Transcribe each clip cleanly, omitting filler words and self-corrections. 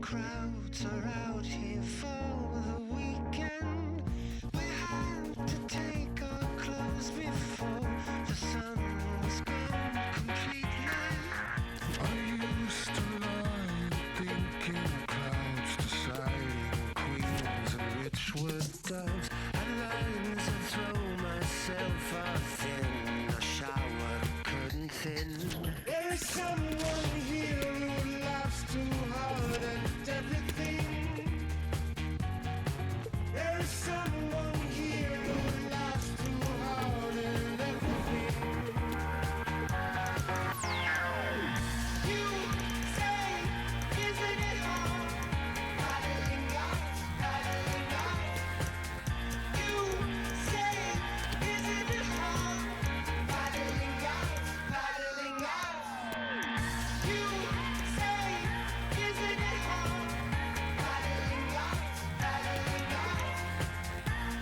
crowds are out here for the weekend. We had to take our clothes before the sun was gone completely. I used to lie thinking clouds deciding queens and rich were doves. At lines I throw myself off in a shower curtain thin. There is someone here who laughs too hard at everything. There is someone here who laughs too hard at everything. You say, isn't it hard? Paddling out, paddling out. You say, isn't it hard? Paddling out, paddling out. You say, isn't it hard? Paddling out, paddling out. You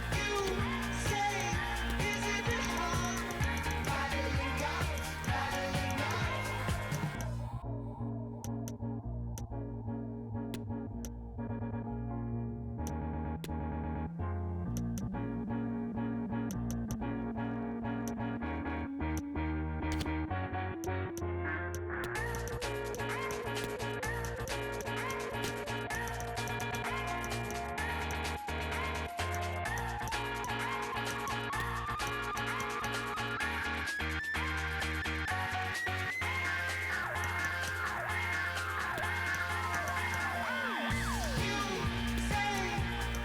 say,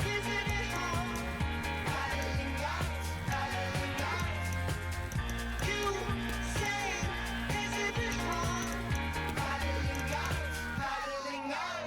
isn't it hard? Paddling out, paddling out.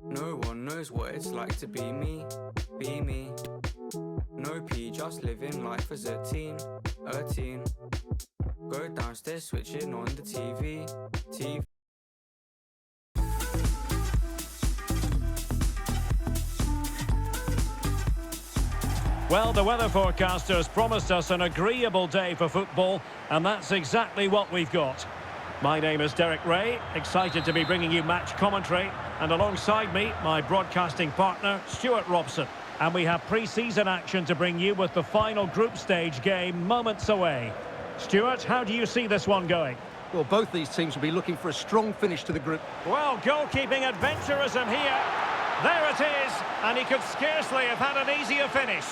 No one knows what it's like to be me, be me. No P, just living life as a teen. Go downstairs, switching on the TV. Well, the weather forecasters promised us an agreeable day for football, and that's exactly what we've got. My name is Derek Ray, excited to be bringing you match commentary, and alongside me, my broadcasting partner, Stuart Robson. And we have pre-season action to bring you with the final group stage game moments away. Stuart, how do you see this one going? Well, both these teams will be looking for a strong finish to the group. Well, goalkeeping adventurism here. There it is, and he could scarcely have had an easier finish.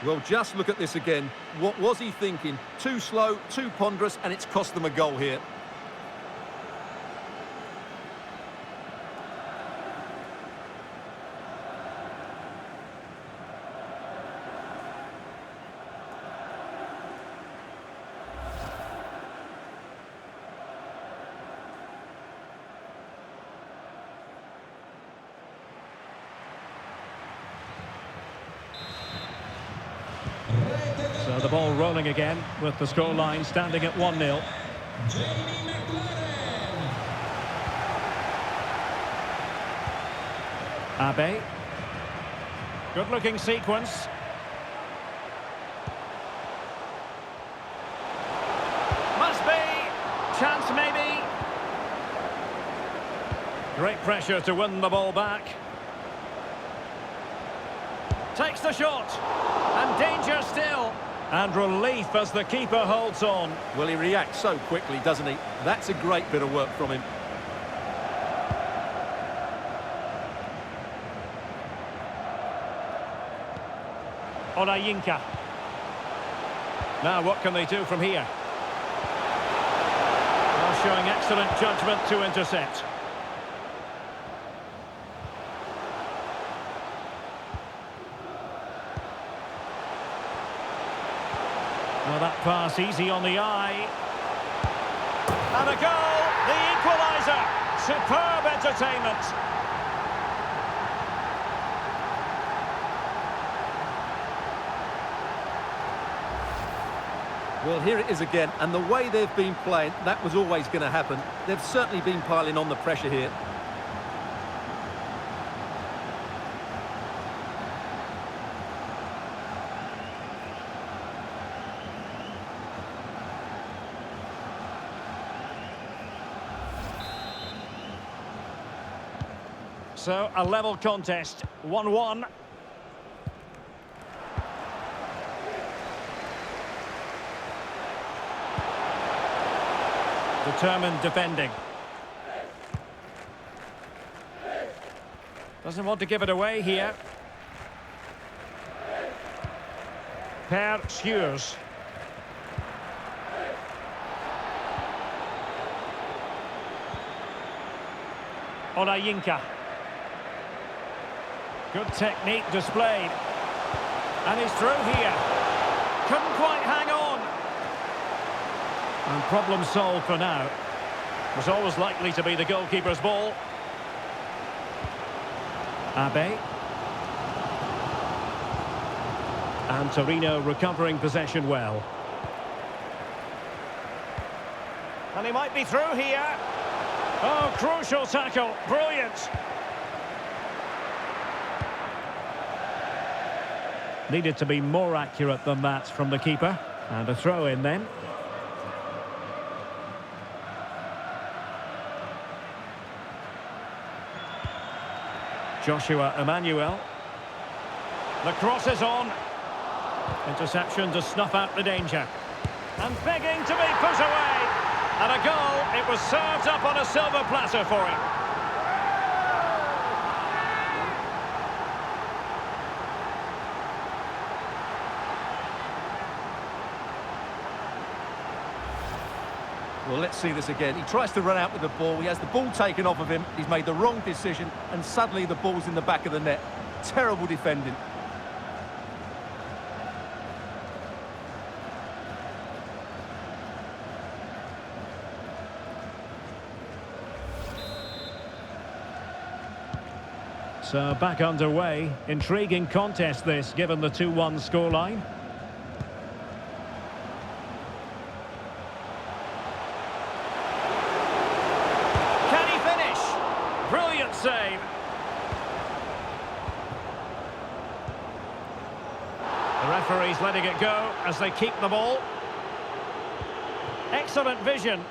Well, just look at this again. What was he thinking? Too slow, too ponderous, and it's cost them a goal here. So the ball rolling again with the scoreline standing at 1-0. Abe. Good-looking sequence. Must be. Chance maybe. Great pressure to win the ball back. Takes the shot. And danger still. And relief as the keeper holds on. Well, he reacts so quickly, doesn't he? That's a great bit of work from him. Olayinka. Now what can they do from here? Well, showing excellent judgment to intercept. Well, that pass easy on the eye. And a goal, the equaliser. Superb entertainment. Well, here it is again, and the way they've been playing, that was always going to happen. They've certainly been piling on the pressure here. So, a level contest, 1-1. Determined defending. Doesn't want to give it away here. Per Skjurs. Olayinka. Good technique displayed. And he's through here. Couldn't quite hang on. And problem solved for now. Was always likely to be the goalkeeper's ball. Abe. And Torino recovering possession well. And he might be through here. Oh, crucial tackle. Brilliant. Needed to be more accurate than that from the keeper. And a throw in then. Joshua Emmanuel. The cross is on. Interception to snuff out the danger. And begging to be put away. And a goal. It was served up on a silver platter for him. Well, let's see this again. He tries to run out with the ball. He has the ball taken off of him. He's made the wrong decision, and suddenly the ball's in the back of the net. Terrible defending. So back underway. Intriguing contest this, given the 2-1 scoreline. Save. The referee's letting it go as they keep the ball. Excellent vision.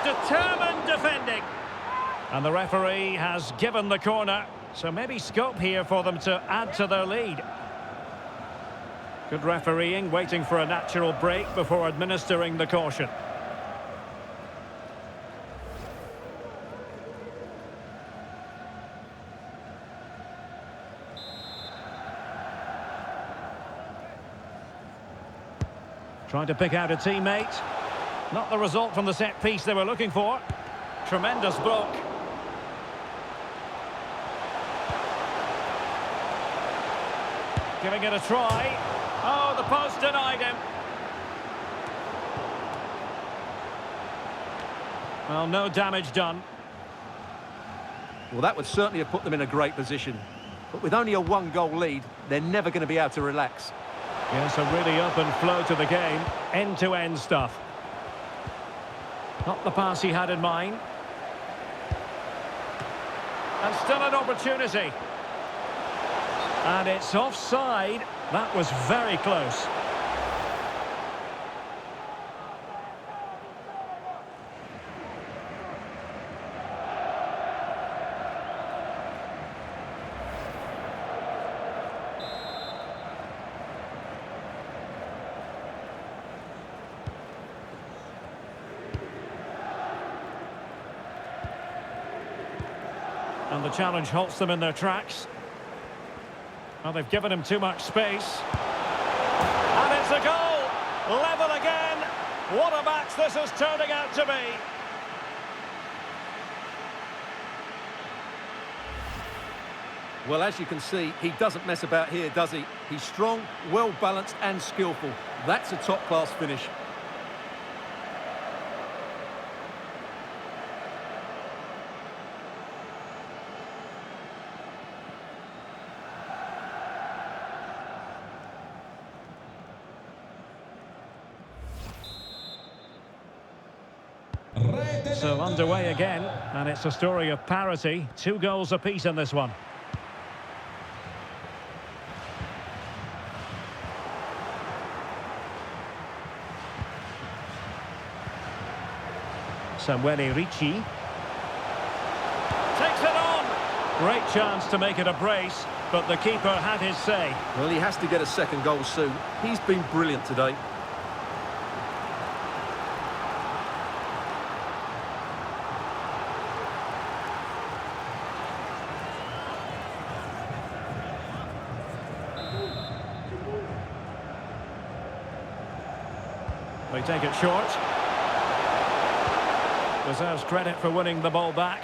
Determined defending. And the referee has given the corner. So maybe scope here for them to add to their lead. Good refereeing, waiting for a natural break before administering the caution. Trying to pick out a teammate. Not the result from the set piece they were looking for. Tremendous block. Giving it a try. Oh, the post denied him. Well, no damage done. Well, that would certainly have put them in a great position. But with only a one-goal lead, they're never going to be able to relax. Yes, a really open flow to the game. End-to-end stuff. Not the pass he had in mind. And still an opportunity. And it's offside. That was very close. And the challenge halts them in their tracks. Well, they've given him too much space. And it's a goal! Level again! What a match this is turning out to be! Well, as you can see, he doesn't mess about here, does he? He's strong, well-balanced and skillful. That's a top-class finish. So underway again, and it's a story of parity. 2 goals apiece in this one. Samuele Ricci takes it on. Great chance to make it a brace, but the keeper had his say. Well, he has to get a second goal soon. He's been brilliant today. They take it short. Deserves credit for winning the ball back.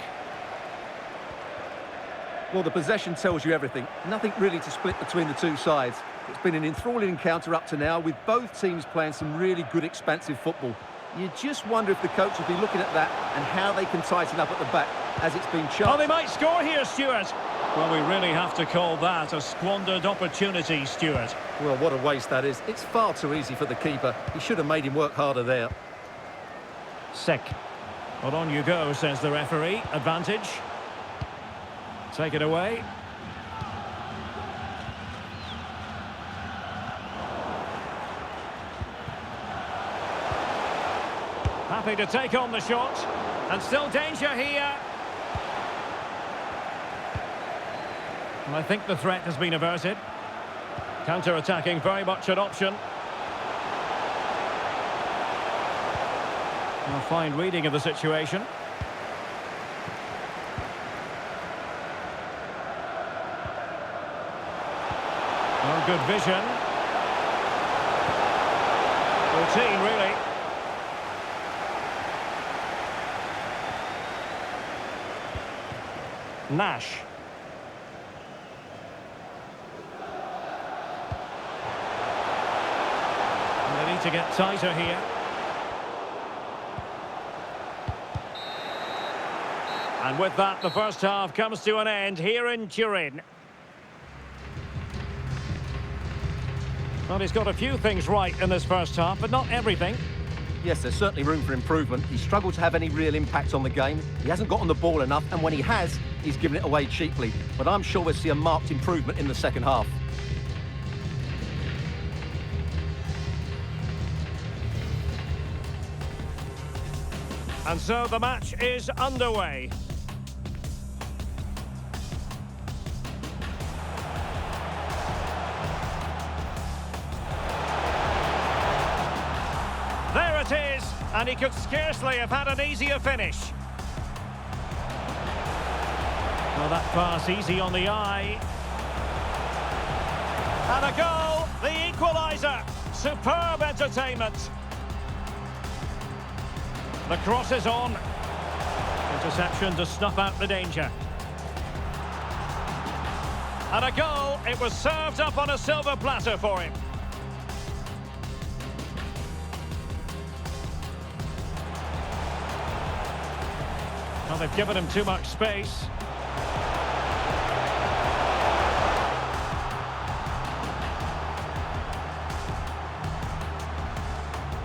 Well, the possession tells you everything. Nothing really to split between the two sides. It's been an enthralling encounter up to now, with both teams playing some really good expansive football. You just wonder if the coach will be looking at that and how they can tighten up at the back, as it's been Oh, charged. they might score here, Stuart. Well, we really have to call that a squandered opportunity, Stuart. Well, what a waste that is. It's far too easy for the keeper. He should have made him work harder there. Sek. Well, on you go, says the referee. Advantage. Take it away. Happy to take on the shot. And still danger here. And I think the threat has been averted. Counter-attacking, very much an option. A fine reading of the situation. Oh, good vision. Routine, really. Nash. And they need to get tighter here. And with that, the first half comes to an end here in Turin. Well, he's got a few things right in this first half, but not everything. Yes, there's certainly room for improvement. He's struggled to have any real impact on the game. He hasn't got on the ball enough, and when he has, he's given it away cheaply. But I'm sure we'll see a marked improvement in the second half. And so the match is underway. There it is, and he could scarcely have had an easier finish. Well, that pass easy on the eye. And a goal, the equaliser. Superb entertainment. The cross is on. Interception to snuff out the danger. And a goal, it was served up on a silver platter for him. Well, they've given him too much space.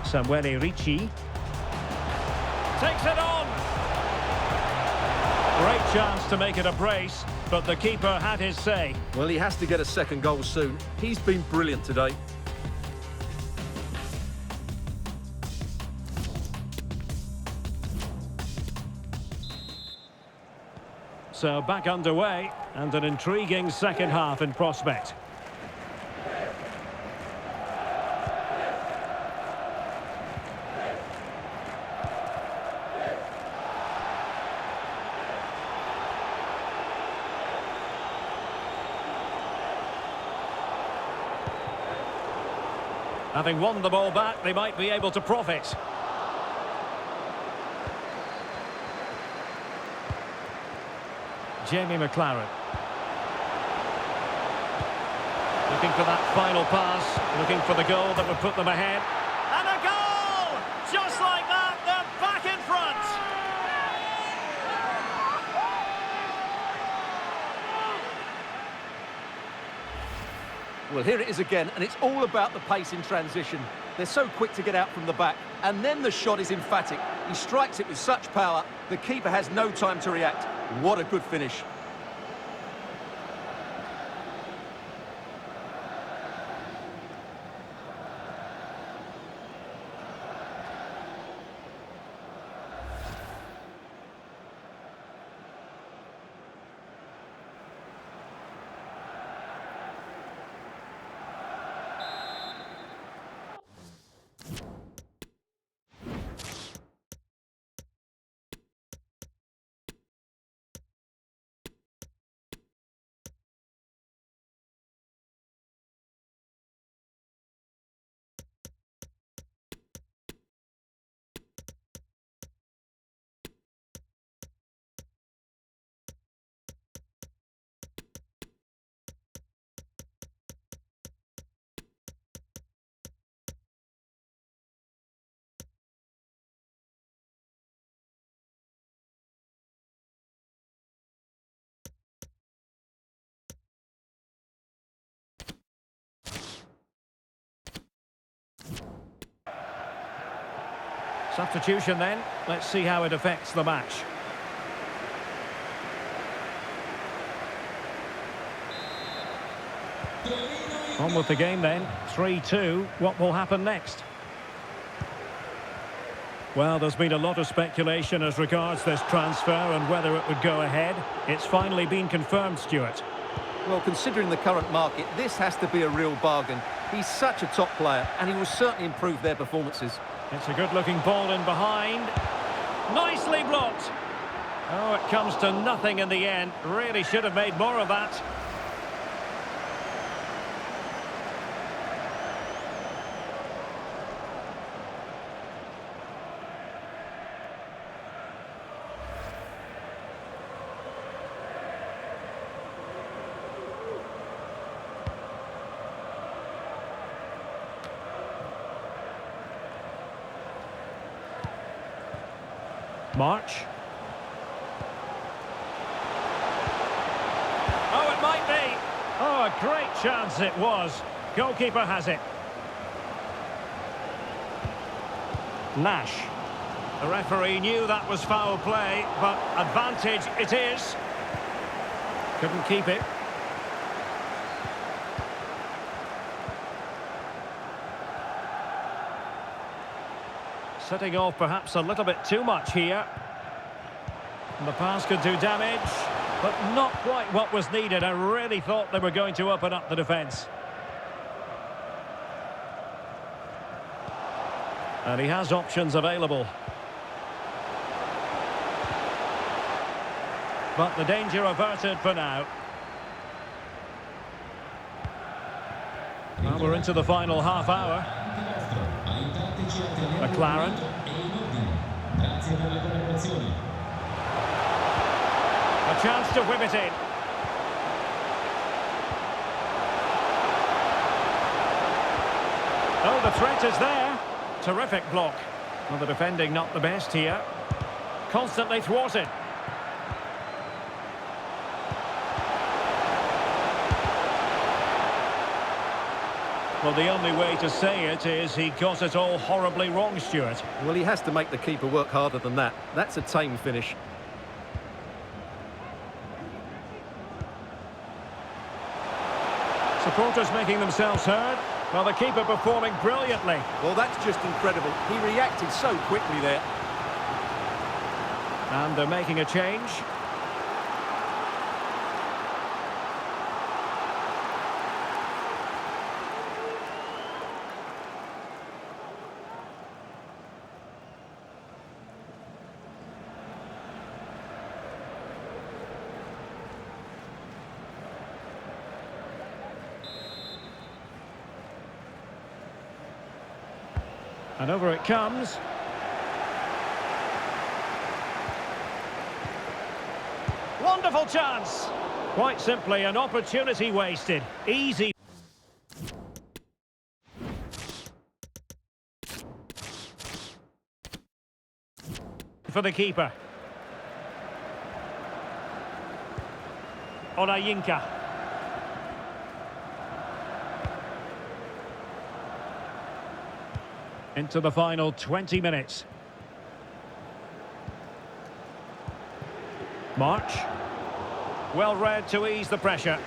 Samuele Ricci. Takes it on. Great chance to make it a brace, but the keeper had his say. Well, he has to get a second goal soon. He's been brilliant today. So back underway, and an intriguing second half in prospect. Having won the ball back, they might be able to profit. Jamie McLaren. Looking for that final pass, looking for the goal that would put them ahead. And a goal! Just like that, they're back in front! Well, here it is again, and it's all about the pace in transition. They're so quick to get out from the back, and then the shot is emphatic. He strikes it with such power, the keeper has no time to react. What a good finish. Substitution then. Let's see how it affects the match. On with the game then. 3-2. What will happen next? Well, there's been a lot of speculation as regards this transfer and whether it would go ahead. It's finally been confirmed, Stuart. Well, considering the current market, this has to be a real bargain. He's such a top player, and he will certainly improve their performances. It's a good-looking ball in behind. Nicely blocked. Oh, it comes to nothing in the end. Really should have made more of that. March. Oh, it might be. Oh, a great chance it was. Goalkeeper has it. Nash. The referee knew that was foul play, but advantage it is. Couldn't keep it. Setting off perhaps a little bit too much here. And the pass could do damage, but not quite what was needed. I really thought they were going to open up the defence. And he has options available. But the danger averted for now. Well, we're into the final half hour. McLaren. A chance to whip it in. Oh, the threat is there. Terrific block. Well, the defending not the best here. Constantly thwarted. Well, the only way to say it is he got it all horribly wrong, Stuart. Well, he has to make the keeper work harder than that. That's a tame finish. Supporters making themselves heard. Well, the keeper performing brilliantly. Well, that's just incredible. He reacted so quickly there. And they're making a change. And over it comes. Wonderful chance. Quite simply, an opportunity wasted. Easy. For the keeper. Orayinka. Into the final 20 minutes. March. Well read to ease the pressure.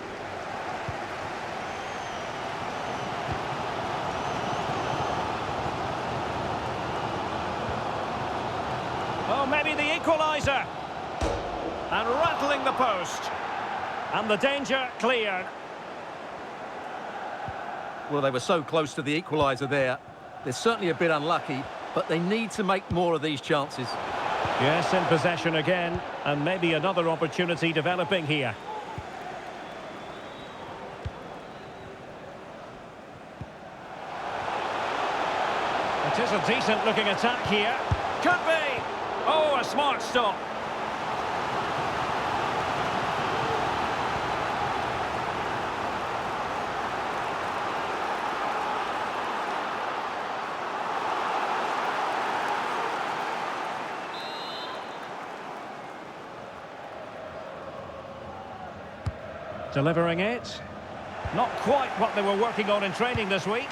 Oh, maybe the equaliser. And rattling the post. And the danger cleared. Well, they were so close to the equaliser there. They're certainly a bit unlucky, but they need to make more of these chances. Yes, in possession again, and maybe another opportunity developing here. It is a decent-looking attack here. Could be! Oh, a smart stop. Delivering it. Not quite what they were working on in training this week.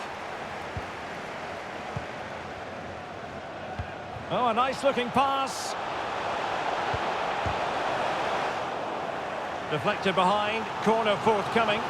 Oh, a nice-looking pass. Deflected behind. Corner forthcoming.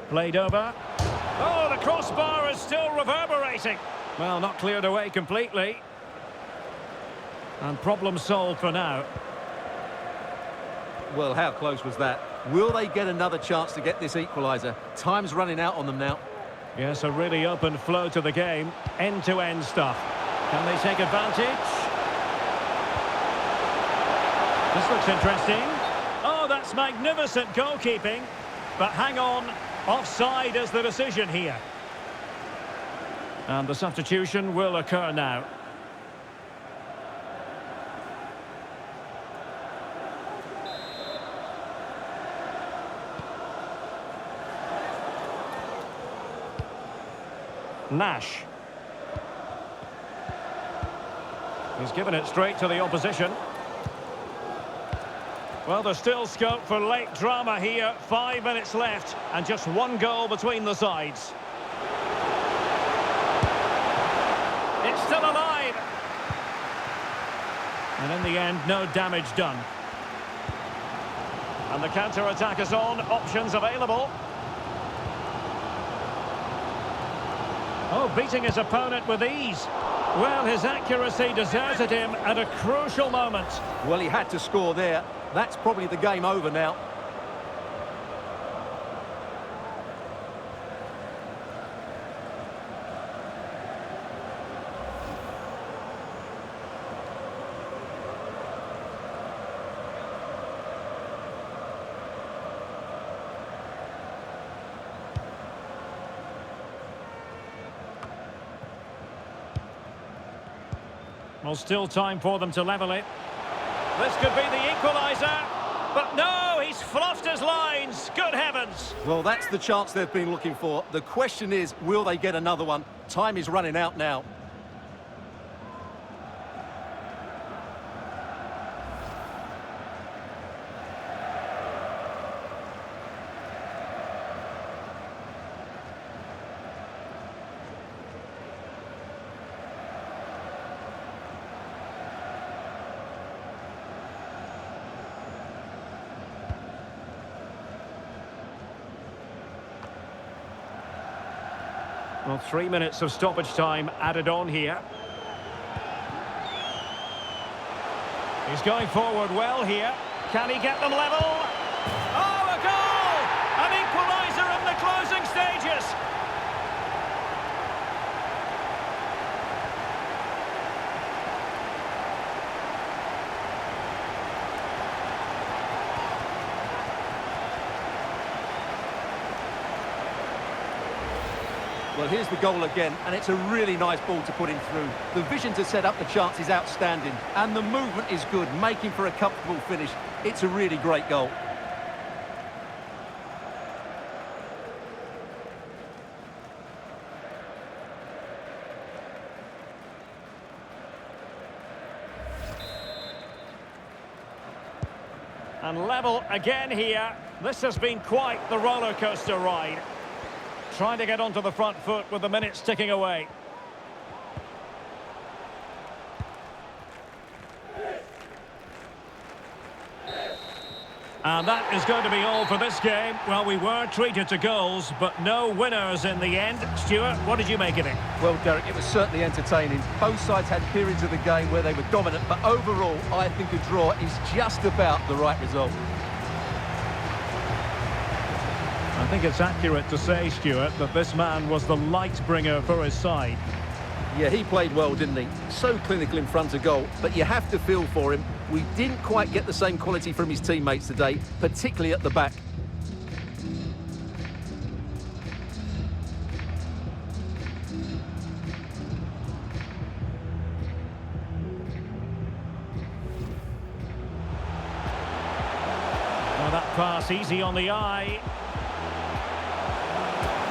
Played over. Oh, the crossbar is still reverberating. Well, not cleared away completely. And problem solved for now. Well, how close was that? Will they get another chance to get this equaliser? Time's running out on them now. Yes, a really open flow to the game. End-to-end stuff. Can they take advantage? This looks interesting. Oh, that's magnificent goalkeeping. But hang on. Offside is the decision here. And the substitution will occur now. Nash. He's given it straight to the opposition. Well, there's still scope for late drama here. 5 minutes left, and just one goal between the sides. It's still alive. And in the end, no damage done. And the counter-attack is on. Options available. Oh, beating his opponent with ease. Well, his accuracy deserted him at a crucial moment. Well, he had to score there. That's probably the game over now. Well, still time for them to level it. This could be the equaliser. But no, he's fluffed his lines. Good heavens. Well, that's the chance they've been looking for. The question is, will they get another one? Time is running out now. Well, 3 minutes of stoppage time added on here. He's going forward well here. Can he get them level? Oh, a goal! Well, here's the goal again, and it's a really nice ball to put him through. The vision to set up the chance is outstanding, and the movement is good, making for a comfortable finish. It's a really great goal. And level again here. This has been quite the roller coaster ride. Trying to get onto the front foot with the minutes ticking away. And that is going to be all for this game. Well, we were treated to goals, but no winners in the end. Stuart, what did you make of it? Well, Derek, it was certainly entertaining. Both sides had periods of the game where they were dominant, but overall, I think a draw is just about the right result. I think it's accurate to say, Stuart, that this man was the light bringer for his side. Yeah, he played well, didn't he? So clinical in front of goal, but you have to feel for him. We didn't quite get the same quality from his teammates today, particularly at the back. Oh, that pass easy on the eye.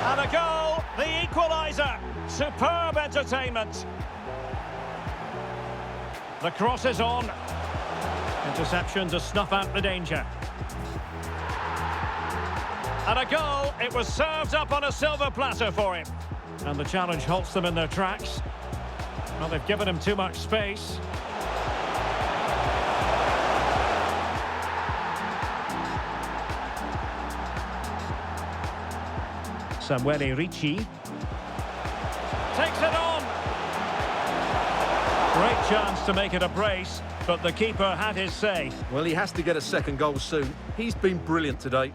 And a goal, the equaliser. Superb entertainment. The cross is on. Interception to snuff out the danger. And a goal, it was served up on a silver platter for him. And the challenge halts them in their tracks. Well, they've given him too much space. Samuele Ricci takes it on. Great chance to make it a brace, but the keeper had his say. Well, he has to get a second goal soon. He's been brilliant today.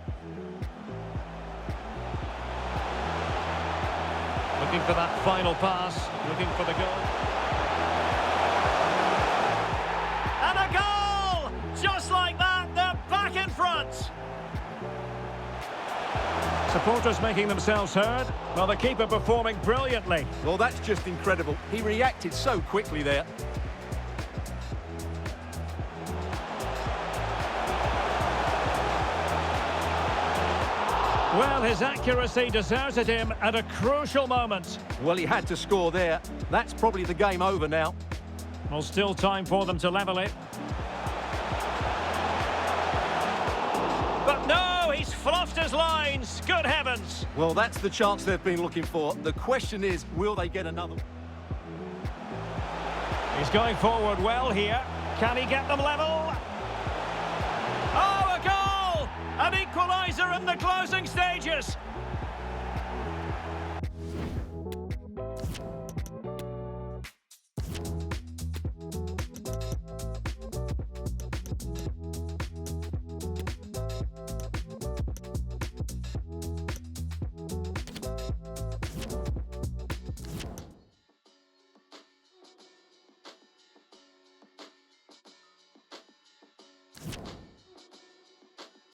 Looking for that final pass, looking for the goal. And a goal! Just like that, they're back in front. Supporters making themselves heard. Well, the keeper performing brilliantly. Well, that's just incredible. He reacted so quickly there. Well, his accuracy deserted him at a crucial moment. Well, he had to score there. That's probably the game over now. Well, still time for them to level it. But no, he's fluffed his lines. Good heavens. Well, that's the chance they've been looking for. The question is, will they get another? He's going forward well here. Can he get them level? Oh, a goal! An equaliser in the closing stages.